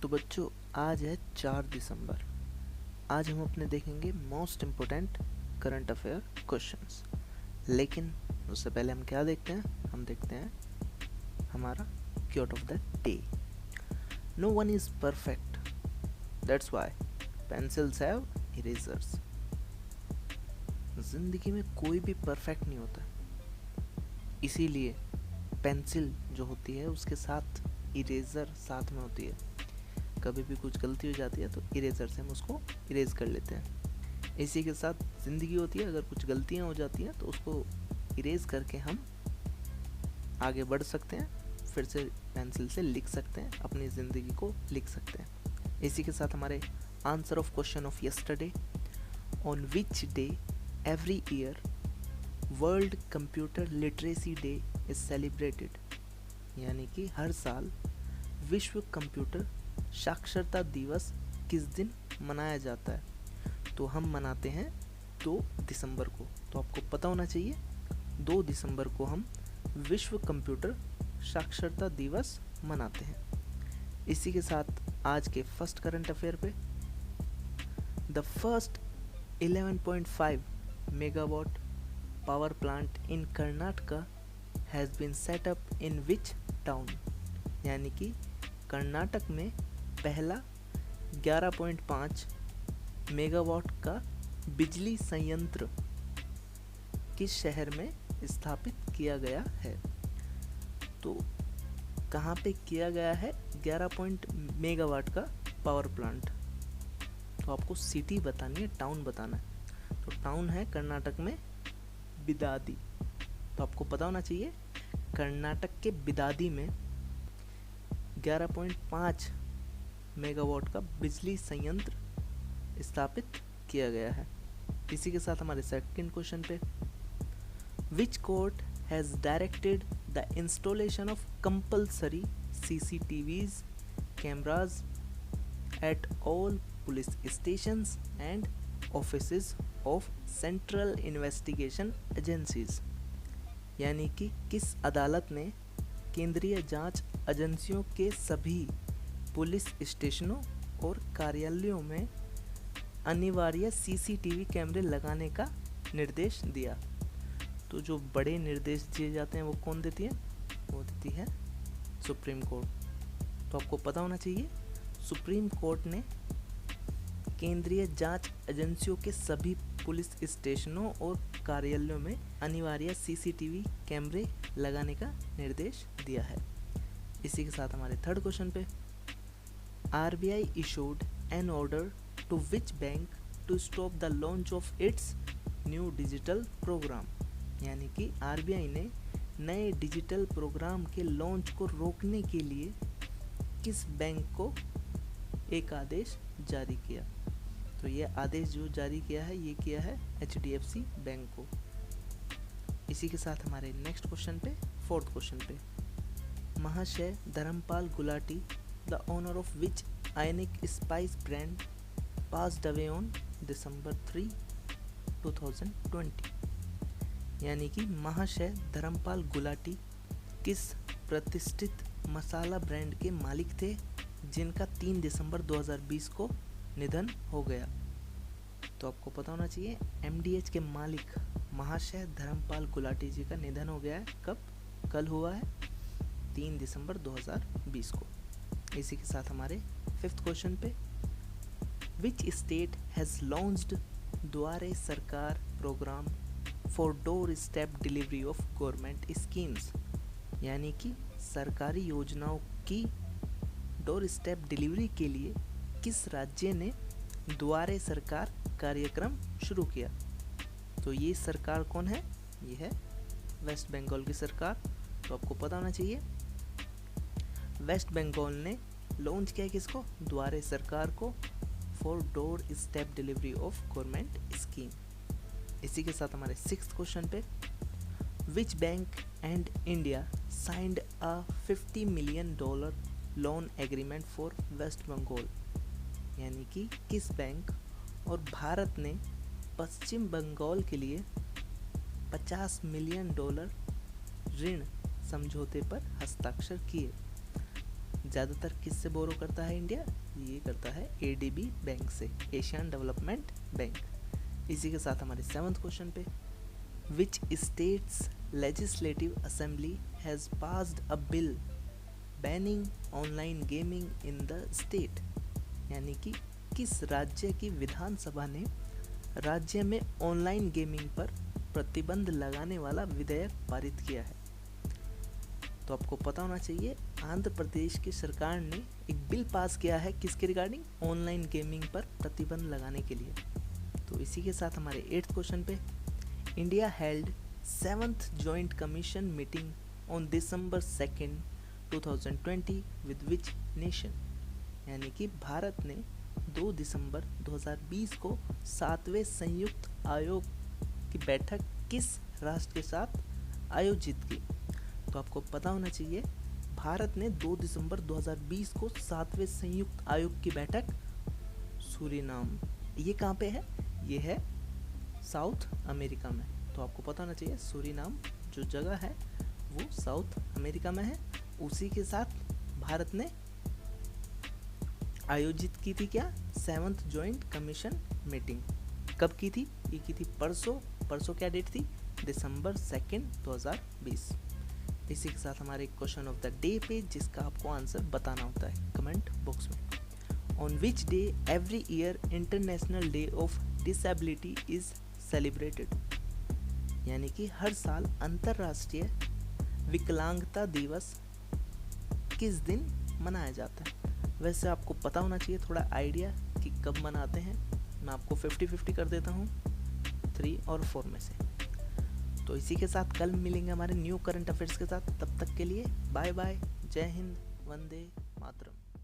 तो बच्चों आज है 4 दिसंबर। आज हम अपने देखेंगे most important current affair questions. लेकिन उससे पहले हम क्या देखते हैं? हम देखते हैं हमारा quote of the day. No one is perfect, that's why pencils have erasers. जिंदगी में कोई भी परफेक्ट नहीं होता, इसीलिए पेंसिल जो होती है उसके साथ इरेजर साथ में होती है। कभी भी कुछ गलती हो जाती है तो इरेजर से हम उसको इरेज कर लेते हैं। इसी के साथ ज़िंदगी होती है, अगर कुछ गलतियाँ हो जाती हैं तो उसको इरेज करके हम आगे बढ़ सकते हैं, फिर से पेंसिल से लिख सकते हैं, अपनी ज़िंदगी को लिख सकते हैं। इसी के साथ हमारे answer of question of yesterday, on which day every year world computer literacy day is celebrated. यानी कि हर साल विश्व कंप्यूटर साक्षरता दिवस किस दिन मनाया जाता है? तो हम मनाते हैं 2 दिसंबर को। तो आपको पता होना चाहिए 2 दिसंबर को हम विश्व कंप्यूटर साक्षरता दिवस मनाते हैं। इसी के साथ आज के फर्स्ट करंट अफेयर पे, the first 11.5 megawatt power plant in Karnataka has been set up in which town. यानी कि कर्नाटक में पहला 11.5 मेगावाट का बिजली संयंत्र किस शहर में स्थापित किया गया है? तो कहाँ पे किया गया है 11 मेगावाट का पावर प्लांट? तो आपको सिटी बतानी है, टाउन बताना है। तो टाउन है कर्नाटक में बिदादी। तो आपको पता होना चाहिए कर्नाटक के बिदादी में 11.5 मेगावाट का बिजली संयंत्र स्थापित किया गया है। इसी के साथ हमारे सेकंड क्वेश्चन पे, which court has directed the installation of compulsory CCTVs cameras at all police stations and offices of central investigation agencies. यानी कि किस अदालत ने केंद्रीय जांच एजेंसियों के सभी पुलिस स्टेशनों और कार्यालयों में अनिवार्य CCTV कैमरे लगाने का निर्देश दिया? तो जो बड़े निर्देश दिए जाते हैं वो कौन देती है? वो देती है सुप्रीम कोर्ट। तो आपको पता होना चाहिए सुप्रीम कोर्ट ने केंद्रीय जांच एजेंसियों के सभी पुलिस स्टेशनों और कार्यालयों में अनिवार्य CCTV कैमरे लगाने का निर्देश दिया है। इसी के साथ हमारे थर्ड क्वेश्चन पे, RBI issued an order to which bank to stop the launch of its new digital program। यानी कि RBI ने नए डिजिटल प्रोग्राम के लॉन्च को रोकने के लिए किस बैंक को एक आदेश जारी किया? तो ये आदेश जो जारी किया है ये किया है HDFC बैंक को। इसी के साथ हमारे नेक्स्ट क्वेश्चन पे, फोर्थ क्वेश्चन पे, महाशय Dharmpal Gulati, the owner of which Ionic spice brand, passed away on December 3, 2020। यानी कि महाशय धर्मपाल गुलाटी किस प्रतिष्ठित मसाला ब्रांड के मालिक थे जिनका 3 दिसंबर 2020 को निधन हो गया? तो आपको पता होना चाहिए MDH के मालिक महाशय धर्मपाल गुलाटी जी का निधन हो गया है। कब? कल हुआ है 3 दिसंबर 2020 को। इसी के साथ हमारे फिफ्थ क्वेश्चन पे, which state has launched Duare Sarkar program for doorstep delivery of government schemes. यानी कि सरकारी योजनाओं की डोर स्टेप डिलीवरी के लिए किस राज्य ने द्वारे सरकार कार्यक्रम शुरू किया? तो ये सरकार कौन है? ये है वेस्ट बंगाल की सरकार। तो आपको पता होना चाहिए वेस्ट बंगाल ने लॉन्च किया किसको? द्वारे सरकार को, for doorstep delivery of government scheme. इसी के साथ हमारे सिक्स्थ क्वेश्चन पे, which bank and India signed a $50 million loan agreement for West Bengal. यानी कि किस बैंक और भारत ने पश्चिम बंगाल के लिए $50 मिलियन ऋण समझौते पर हस्ताक्षर किए? ज़्यादातर किससे बोरो करता है इंडिया? ये करता है एडीबी बैंक से, एशियन डेवलपमेंट बैंक। इसी के साथ हमारे 7th क्वेश्चन पे, which states legislative assembly has passed a bill banning online gaming in the state, यानी कि किस राज्य की विधानसभा ने राज्य में ऑनलाइन गेमिंग पर प्रतिबंध लगाने वाला विधेयक पारित किया है? तो आपको पता होना चाहिए, आंध्र प्रदेश की सरकार ने एक बिल पास किया है किसके रिगार्डिंग? ऑनलाइन गेमिंग पर प्रतिबंध लगाने के लिए। तो इसी के साथ हमारे 8th क्वेश्चन पे, India held 7th joint commission meeting on December 2, 2020 with which nation, यानी कि भारत ने 2 दिसंबर 2020 को 7वें संयुक्त आयोग की बैठक किस राष्ट्र के साथ आयोजित की? तो आपको पता होना चाहिए, भारत ने 2 दिसंबर 2020 को 7वें संयुक्त आयोग की बैठक सूरीनाम, ये कहाँ पे है? ये है साउथ अमेरिका में। तो आपको पता होना चाहिए सूरीनाम जो जगह है वो साउथ अमेरिका में है। उसी के साथ भारत ने आयोजित की थी क्या? 7th joint commission meeting. कब की थी? ये की थी परसों क्या डेट थी? December 2, 2020। इसी के साथ हमारे क्वेश्चन ऑफ द डे पे, जिसका आपको आंसर बताना होता है कमेंट बॉक्स में। On which day every year international day of disability is celebrated, यानी कि हर साल अंतर्राष्ट्रीय विकलांगता दिवस किस दिन मनाया जाता है? वैसे आपको पता होना चाहिए थोड़ा आइडिया कि कब मनाते हैं। मैं आपको 50-50 कर देता हूँ 3 और 4 में से। तो इसी के साथ कल मिलेंगे हमारे न्यू करंट अफेयर्स के साथ। तब तक के लिए बाय बाय, जय हिंद, वंदे मातरम।